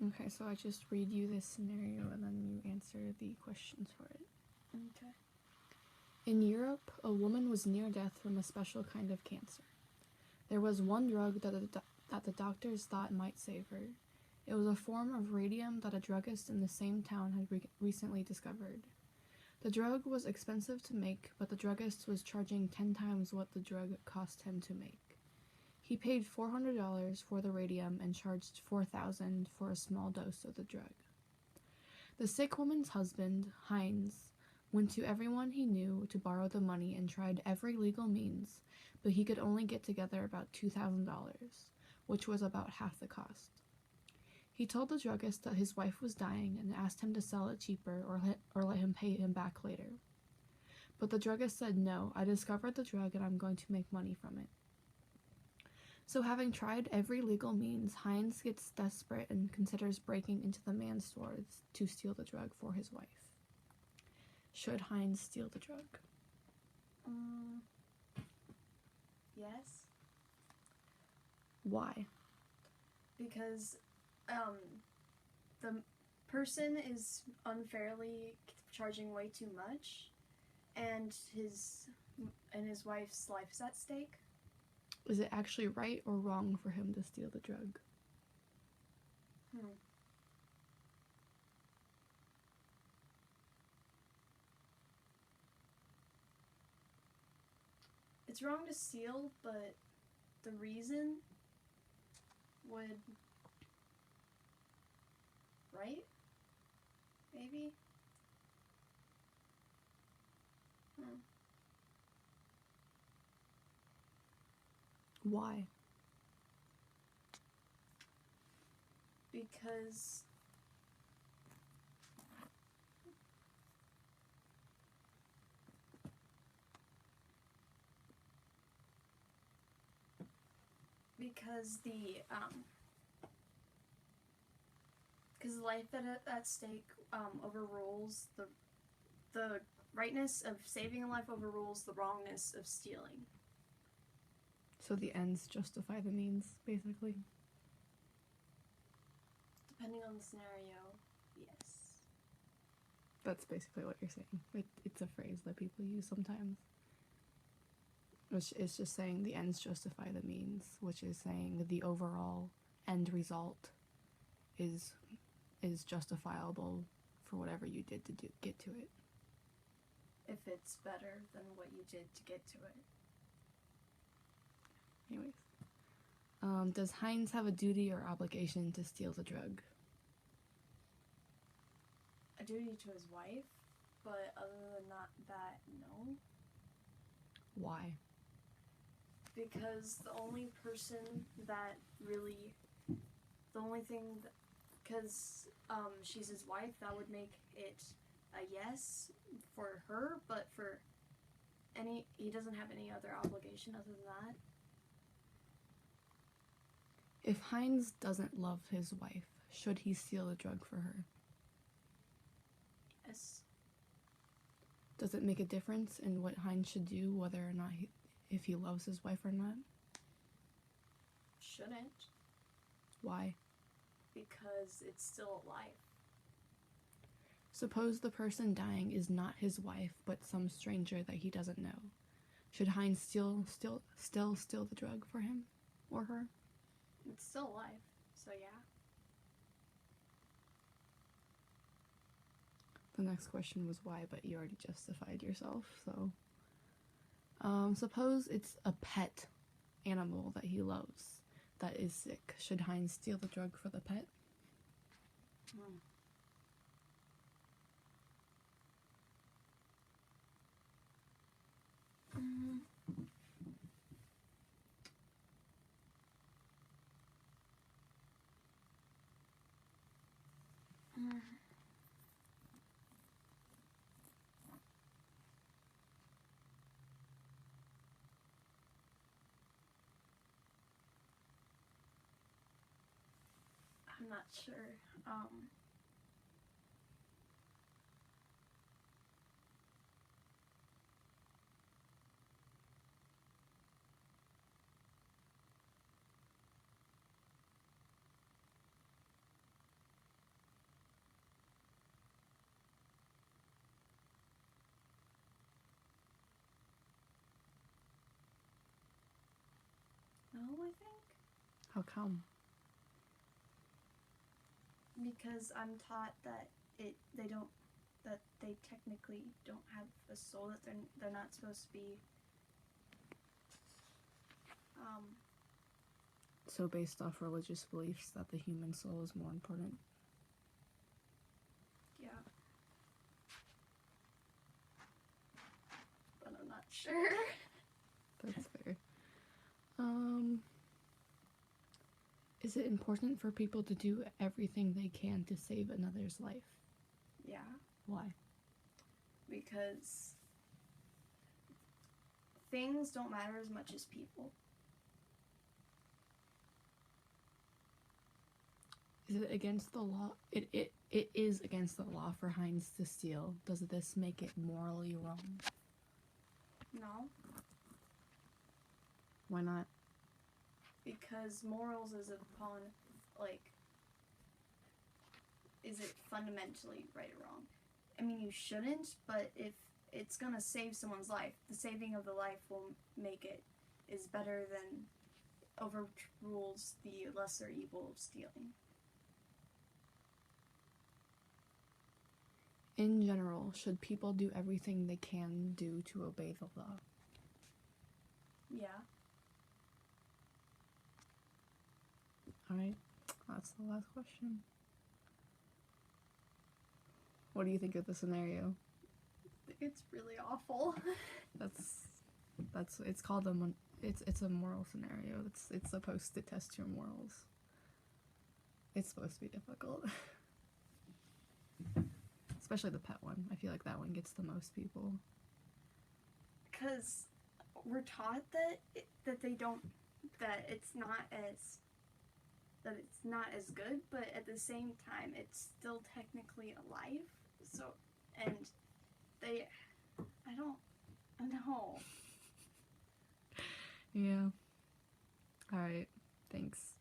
Okay, so I just read you this scenario and then you answer the questions for it. Okay. In Europe, a woman was near death from a special kind of cancer. There was one drug that the doctors thought might save her. It was a form of radium that a druggist in the same town had recently discovered. The drug was expensive to make, but the druggist was charging 10 times what the drug cost him to make. He paid $400 for the radium and charged $4,000 for a small dose of the drug. The sick woman's husband, Heinz, went to everyone he knew to borrow the money and tried every legal means, but he could only get together about $2,000, which was about half the cost. He told the druggist that his wife was dying and asked him to sell it cheaper or let him pay him back later. But the druggist said, "No, I discovered the drug and I'm going to make money from it." So having tried every legal means, Heinz gets desperate and considers breaking into the man's store to steal the drug for his wife. Should Heinz steal the drug? Yes. Why? Because the person is unfairly charging way too much, and his wife's life is at stake. Is it actually right or wrong for him to steal the drug? It's wrong to steal, but the reason would... right? Maybe? Why? Because the life at stake overrules the rightness of saving a life overrules the wrongness of stealing. So the ends justify the means, basically? Depending on the scenario, yes. That's basically what you're saying. It's a phrase that people use sometimes. Which is just saying the ends justify the means, which is saying the overall end result is justifiable for whatever you did to get to it. If it's better than what you did to get to it. Anyways. Does Heinz have a duty or obligation to steal the drug? A duty to his wife, but other than that, no. Why? Because the only thing because she's his wife, that would make it a yes for her, but he doesn't have any other obligation other than that. If Heinz doesn't love his wife, should he steal the drug for her? Yes. Does it make a difference in what Heinz should do, whether or not if he loves his wife or not? Shouldn't. Why? Because it's still a life. Suppose the person dying is not his wife, but some stranger that he doesn't know. Should Heinz still steal the drug for him or her? It's still a life, so yeah. The next question was why, but you already justified yourself, so... suppose it's a pet animal that he loves that is sick. Should Heinz steal the drug for the pet? I'm not sure. no, I think. How come? Because I'm taught that they technically don't have a soul, that they're not supposed to be So based off religious beliefs that the human soul is more important. yeah. But I'm not sure. That's fair. Is it important for people to do everything they can to save another's life? Yeah, Why? because things don't matter as much as people. Is it against the law? It is against the law for Heinz to steal. Does this make it morally wrong? No, Why not? because morals is upon, like, is it fundamentally right or wrong? I mean, you shouldn't, but if it's gonna save someone's life, the saving of the life will make it is better than overrules the lesser evil of stealing. In general, should people do everything they can do to obey the law? Yeah. Alright, that's the last question. What do you think of the scenario? It's really awful. That's it's called it's a moral scenario. It's supposed to test your morals. It's supposed to be difficult. Especially the pet one. I feel like that one gets the most people. Because we're taught that it's not as good, but at the same time, it's still technically alive. So, and I don't know. Yeah. Alright, thanks.